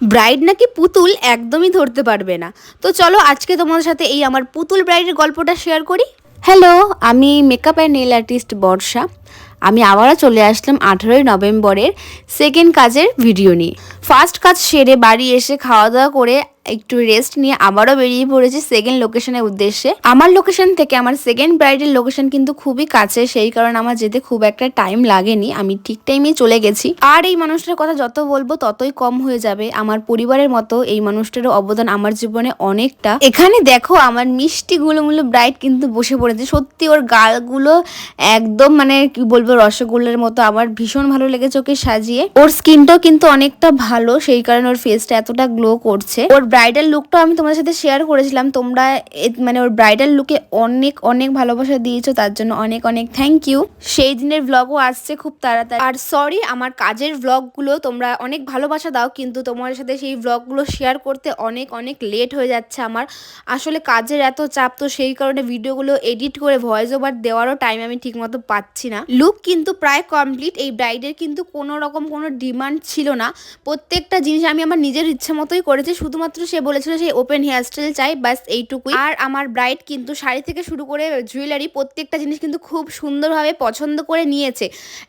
Bride নাকি পুতুল একদমই ধরতে পারবে না। তো চলো আজকে তোমাদের সাথে এই আমার পুতুল ব্রাইডের গল্পটা শেয়ার করি। হ্যালো, আমি মেকআপ অ্যান্ড নেল আর্টিস্ট বর্ষা। আমি আবারও চলে আসলাম 18ই নভেম্বরের সেকেন্ড কাজের ভিডিও নিয়ে। ফার্স্ট কাজ সেরে বাড়ি এসে খাওয়া দাওয়া করে একটু রেস্ট নিয়ে আবারও বেরিয়ে পড়েছি সেকেন্ড লোকেশনের উদ্দেশ্যে। আমার লোকেশন থেকে আমার সেকেন্ড ব্রাইডের লোকেশন কিন্তু খুবই কাছে, সেই কারণে আমার যেতে খুব একটা টাইম লাগেনি, আমি ঠিক টাইমেই চলে গেছি। আর এই মানুষটার কথা যত বলবো ততই কম হয়ে যাবে। আমার পরিবারের মতো এই মানুষটারও অবদান আমার জীবনে অনেকটা। এখানে দেখো আমার মিষ্টি গুলোমুলো ব্রাইড কিন্তু বসে পড়েছে। সত্যি ওর গালগুলো একদম মানে কি বলবো রসগোল্লার মতো। আমার ভীষণ ভালো লেগেছে ওকে সাজিয়ে। ওর স্কিনটাও কিন্তু অনেকটা ভালো, সেই কারণে ওর ফেসটা এতটা গ্লো করছে। ওর ব্রাইডাল লুকটাও আমি তোমাদের সাথে শেয়ার করেছিলাম, তোমরা মানে ওর ব্রাইডাল লুকে অনেক অনেক ভালোবাসা দিয়েছো, তার জন্য অনেক অনেক থ্যাংক ইউ। সেই দিনের ভ্লগও আসছে খুব তাড়াতাড়ি। আর সরি, আমার কাজের ভ্লগগুলো তোমরা অনেক ভালোবাসা দাও, কিন্তু তোমাদের সাথে সেই ভ্লগগুলো শেয়ার করতে অনেক অনেক লেট হয়ে যাচ্ছে আমার। আসলে কাজের এত চাপ, তো সেই কারণে ভিডিওগুলো এডিট করে ভয়েস ওভার দেওয়ারও টাইম আমি ঠিকমতো পাচ্ছি না। লুক কিন্তু প্রায় কমপ্লিট। এই ব্রাইডের কিন্তু কোনো রকম কোনো ডিমান্ড ছিল না, প্রত্যেকটা জিনিস আমি আমার নিজের ইচ্ছে মতোই করেছি। শুধুমাত্র সে বলেছিল সেই ওপেন হেয়ারস্টাইল চাই, ব্যাস এইটুকুই। আর আমার ব্রাইড কিন্তু শাড়ি থেকে শুরু করে জুয়েলারি প্রত্যেকটা জিনিস কিন্তু খুব সুন্দরভাবে পছন্দ করে নিয়েছে।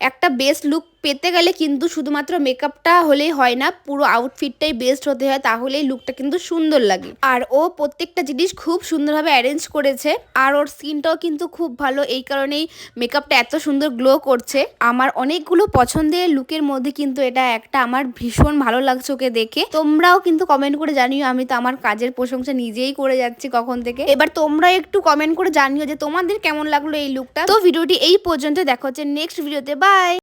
একটা বেস্ট লুক পেতে গেলে কিন্তু শুধুমাত্র মেকআপটা হলেই হয় না, পুরো আউটফিটটাই বেস্ট হতে হয়, তাহলেই লুকটা কিন্তু সুন্দর লাগে। আর ও প্রত্যেকটা জিনিস খুব সুন্দরভাবে অ্যারেঞ্জ করেছে। আর ওর স্কিনটাও কিন্তু খুব ভালো, এই কারণেই মেকআপটা এত সুন্দর গ্লো করছে। আমার অনেকগুলো পছন্দের লুকের মধ্যে কিন্তু এটা একটা, আমার ভীষণ ভালো লাগছে ওকে দেখে। তোমরাও কিন্তু কমেন্ট করে জানিও, আমি তো আমার কাজের প্রশংসা নিজেই করে যাচ্ছি কখন থেকে। এবার তোমরা একটু কমেন্ট করে জানিও যে তোমাদের কেমন লাগলো এই লুকটা। তো ভিডিওটি এই পর্যন্ত, দেখা হচ্ছে নেক্সট ভিডিওতে, বাই।